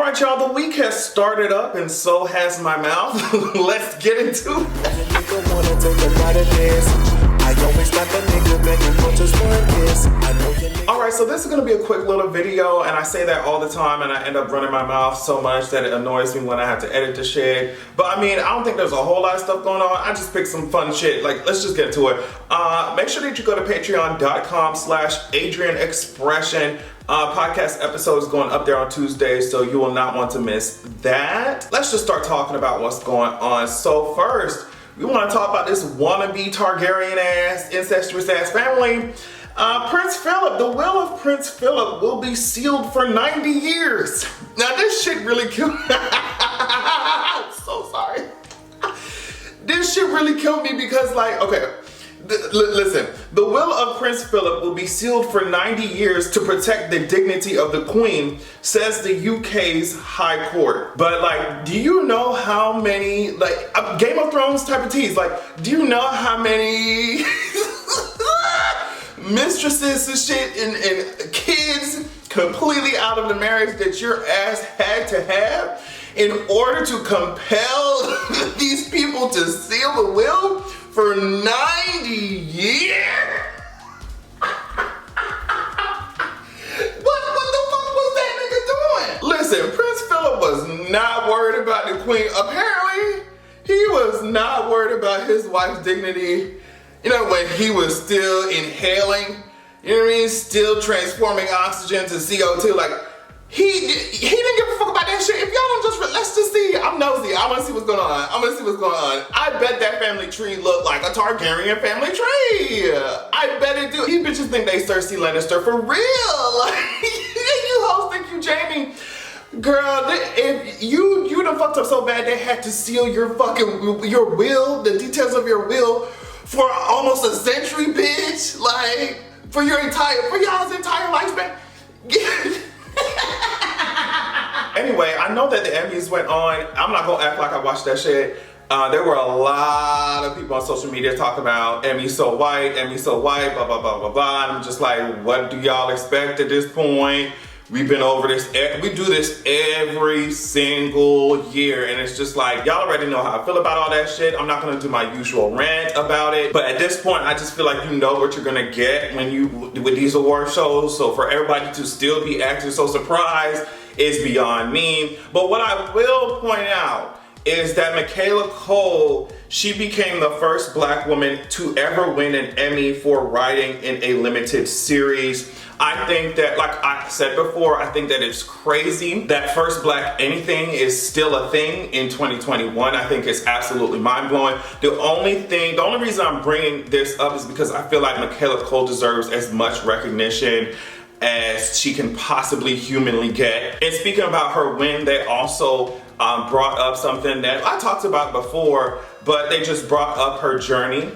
right, y'all, the week has started up and so has my mouth. Let's get into it. Alright, so this is going to be a quick little video, and I say that all the time and I end up running my mouth so much that it annoys me when I have to edit the shit. But I mean, I don't think there's a whole lot of stuff going on. I just picked some fun shit. Like, let's just get into it. Make sure that you go to patreon.com/AdrianExpression. Podcast episodes going up there on Tuesdays, so you will not want to miss that. Let's just start talking about what's going on. So first, we want to talk about this wannabe Targaryen ass, incestuous ass family. Prince Philip, the will of Prince Philip will be sealed for 90 years. Now this shit really killed me. I'm so sorry. This shit really killed me because, like, okay, listen, the will of Prince Philip will be sealed for 90 years to protect the dignity of the Queen, says the UK's High Court. But like, do you know how many, like, Game of Thrones type of tease, like, do you know how many mistresses and shit and kids completely out of the marriage that your ass had to have in order to compel these people to seal the will for 90 years? What the fuck was that nigga doing? Listen, Prince Philip was not worried about the Queen. Apparently, he was not worried about his wife's dignity. You know, when he was still inhaling, you know what I mean? Still transforming oxygen to CO2. Like, he didn't give a fuck about that shit. If y'all don't just, let's just see. I'm nosy. I want to see what's going on. I bet that family tree looked like a Targaryen family tree. I bet it do. These bitches think they Cersei Lannister for real. Like, you hoes think you Jamie. Girl, if you done fucked up so bad they had to seal your will, the details of your will, for almost a century, bitch. Like, for y'all's entire lifespan. Anyway, I know that the Emmys went on. I'm not gonna act like I watched that shit. There were a lot of people on social media talking about Emmy so white, blah, blah, blah, blah, blah. And I'm just like, what do y'all expect at this point? We've been over this, we do this every single year, and it's just like, y'all already know how I feel about all that shit. I'm not gonna do my usual rant about it, but at this point, I just feel like you know what you're gonna get with these award shows, so for everybody to still be acting so surprised is beyond me. But what I will point out is that Michaela Coel, she became the first black woman to ever win an Emmy for writing in a limited series. I think that, like I said before, I think that it's crazy that first black anything is still a thing in 2021. I think it's absolutely mind-blowing. The only reason I'm bringing this up is because I feel like Michaela Coel deserves as much recognition as she can possibly humanly get. And speaking about her win, they also brought up something that I talked about before, but they just brought up her journey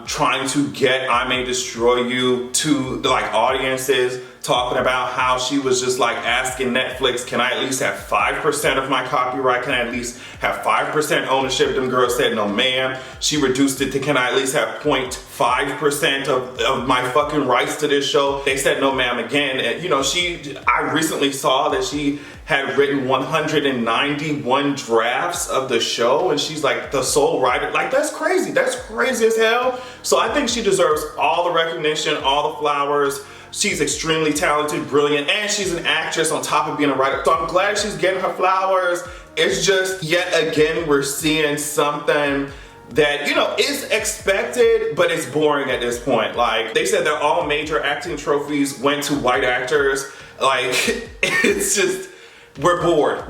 trying to get I May Destroy You to like audiences, talking about how she was just like asking Netflix, can I at least have 5% of my copyright? Can I at least have 5% ownership? Them girls said no ma'am. She reduced it to, can I at least have 0.5% of my fucking rights to this show? They said no ma'am again. And you know, I recently saw that she had written 191 drafts of the show, and she's like the sole writer. Like, that's crazy. That's crazy as hell. So I think she deserves all the recognition, all the flowers. She's extremely talented, brilliant, and she's an actress on top of being a writer. So I'm glad she's getting her flowers. It's just, yet again, we're seeing something that, you know, is expected, but it's boring at this point. Like, they said that all major acting trophies went to white actors. Like, it's just, we're bored.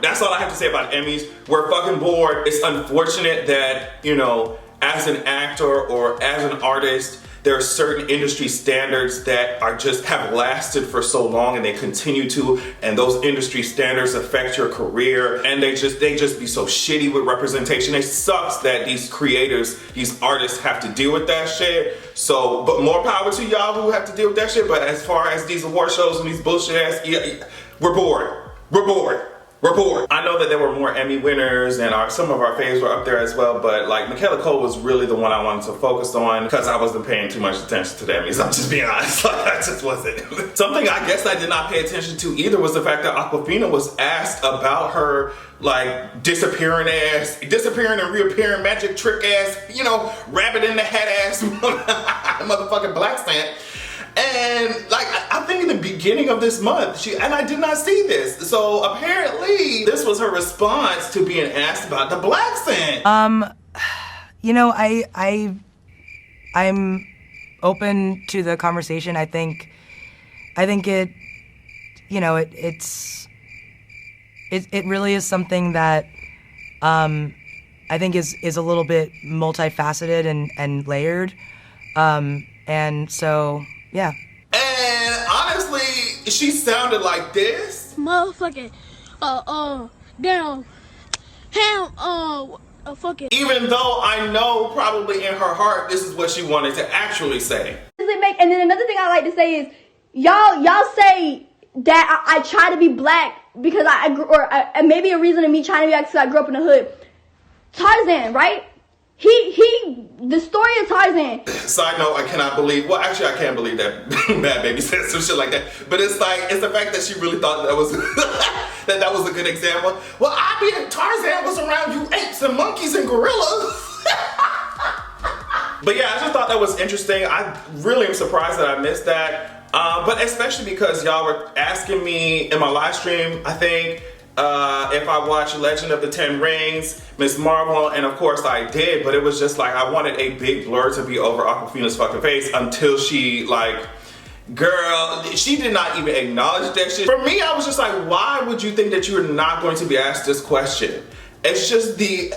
That's all I have to say about Emmys. We're fucking bored. It's unfortunate that, you know, as an actor or as an artist, there are certain industry standards that have lasted for so long, and they continue to, and those industry standards affect your career, and they just be so shitty with representation. It sucks that these creators, these artists have to deal with that shit. So, but more power to y'all who have to deal with that shit. But as far as these award shows and these bullshit ass, we're bored. report. I know that there were more Emmy winners and some of our faves were up there as well, but like Michaela Coel was really the one I wanted to focus on because I wasn't paying too much attention to the Emmys. I'm just being honest, like I just wasn't. Something I guess I did not pay attention to either was the fact that Awkwafina was asked about her like disappearing and reappearing magic trick ass, you know, rabbit in the hat ass motherfucking Blaccent. And like, I think in the beginning of this month, and I did not see this. So apparently this was her response to being asked about the Blaccent. You know, I'm open to the conversation. I think it, you know, it really is something that, I think is a little bit multifaceted and layered. And so, yeah. And honestly, she sounded like this. Motherfucking, damn, fucking. Even though I know probably in her heart, this is what she wanted to actually say. And then another thing I like to say is, y'all say that I try to be black because or maybe a reason of me trying to be black because I grew up in the hood. Tarzan, right? The story of Tarzan. Side note, I cannot believe, well actually I can't believe that Bad Baby said some shit like that. But it's like, it's the fact that she really thought that was, that was a good example. Well, I mean, Tarzan was around you apes and monkeys and gorillas. But yeah, I just thought that was interesting. I really am surprised that I missed that. But especially because y'all were asking me in my live stream, I think, if I watched Legend of the Ten Rings, Miss Marvel, and of course I did, but it was just like I wanted a big blur to be over Awkwafina's fucking face until she like, girl, she did not even acknowledge that shit. For me, I was just like, why would you think that you're not going to be asked this question? It's just the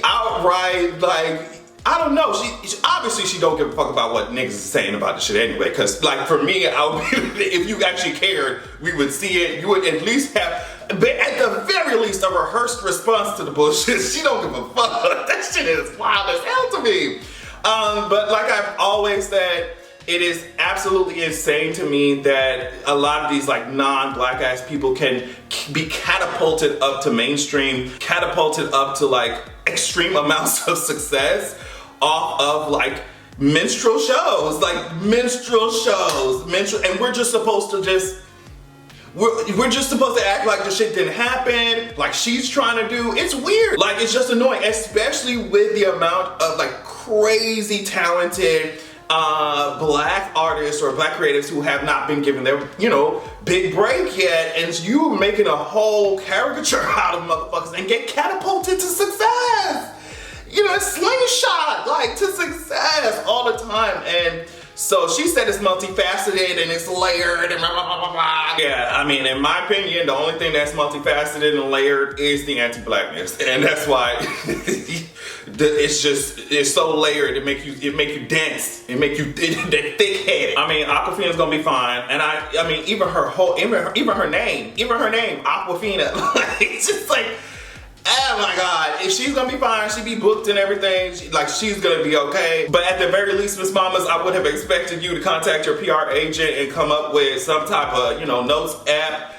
outright like, I don't know, she obviously she don't give a fuck about what niggas is saying about the shit anyway, cause like for me, I would, if you actually cared, we would see it, you would at least have, at the very least, a rehearsed response to the bullshit. She don't give a fuck. That shit is wild as hell to me. But like I've always said, it is absolutely insane to me that a lot of these like non-black ass people can be catapulted up to mainstream, catapulted up to like extreme amounts of success off of like minstrel shows, and we're just supposed to we're just supposed to act like the shit didn't happen, like she's trying to do. It's weird, like it's just annoying, especially with the amount of like crazy talented black artists or black creatives who have not been given their, you know, big break yet, and you making a whole caricature out of motherfuckers and get catapulted to success. You know, slingshot like to success all the time. And so she said it's multifaceted and it's layered and blah, blah, blah, blah, blah. Yeah, I mean, in my opinion, the only thing that's multifaceted and layered is the anti-blackness. And that's why it's so layered, it make you dense, it make you thick-headed. I mean, Awkwafina's gonna be fine. And I mean, even her name, Awkwafina, like, it's just like, oh my God, if she's gonna be fine, she be booked and everything, she's gonna be okay. But at the very least, Miss Mamas, I would have expected you to contact your PR agent and come up with some type of, you know, notes app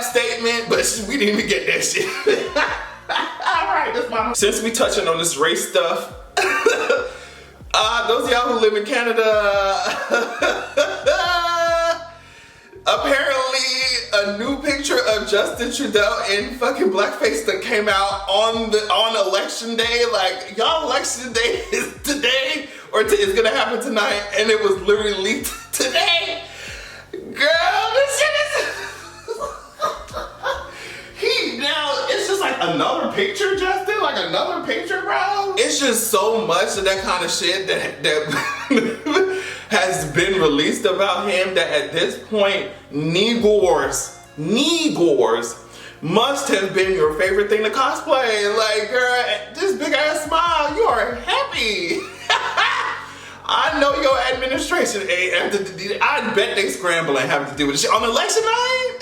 statement, but we didn't even get that shit. All right, Miss Mama. Since we touching on this race stuff, those of y'all who live in Canada, apparently a new picture of Justin Trudeau in fucking blackface that came out on election day. Like, y'all, election day is today, or it's gonna happen tonight, and it was literally leaked today. Girl, this shit is it's just like another picture, Justin, like another picture, bro. It's just so much of that kind of shit that has been released about him that at this point, knee gores must have been your favorite thing to cosplay. Like, girl, this big ass smile, you are happy. I know your administration ain't I bet they scramble and having to deal with this shit on election night.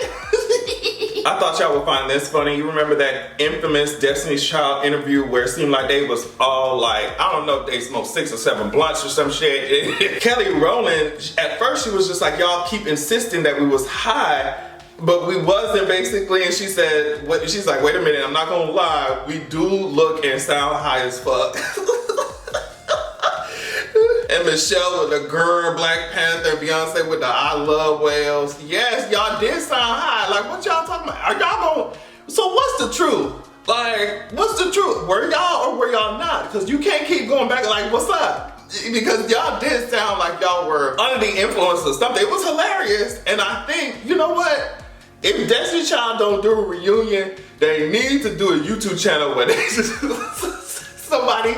I thought y'all would find this funny. You remember that infamous Destiny's Child interview where it seemed like they was all like, I don't know if they smoked 6 or 7 blunts or some shit. Kelly Rowland, at first she was just like, y'all keep insisting that we was high, But we wasn't basically, and she said, she's like, wait a minute, I'm not gonna lie, we do look and sound high as fuck. And Michelle with the girl, Black Panther, Beyonce with the I love whales. Yes, y'all did sound high. Like, what y'all talking about? Are y'all going, so what's the truth? Like, what's the truth? Were y'all or were y'all not? Because you can't keep going back like, what's up? Because y'all did sound like y'all were under the influence of something. It was hilarious. And I think, you know what? If Destiny Child don't do a reunion, they need to do a YouTube channel where they just, somebody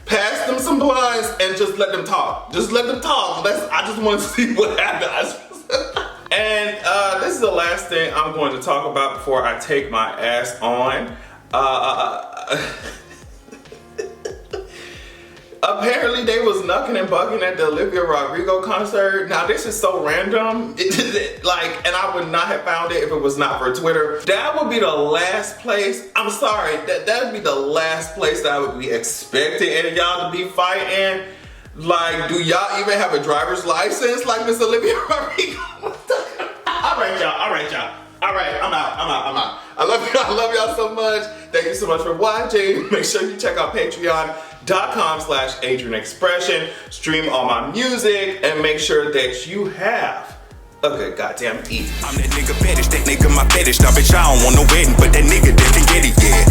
pass them some blunts and just let them talk. Just let them talk. I just want to see what happens. And this is the last thing I'm going to talk about before I take my ass on. Apparently they was knucking and bugging at the Olivia Rodrigo concert. Now this is so random, and I would not have found it if it was not for Twitter. That would be the last place, I'm sorry, that would be the last place that I would be expecting any of y'all to be fighting. Like, do y'all even have a driver's license like Miss Olivia Rodrigo? All right, y'all. All right, I'm out. I love y'all so much. Thank you so much for watching. Make sure you check out patreon.com/AdrianExpression. Stream all my music and make sure that you have a good goddamn evening. I'm that nigga fetish, that nigga my fetish. Now bitch, I don't want no wedding, but that nigga that can get it, yeah.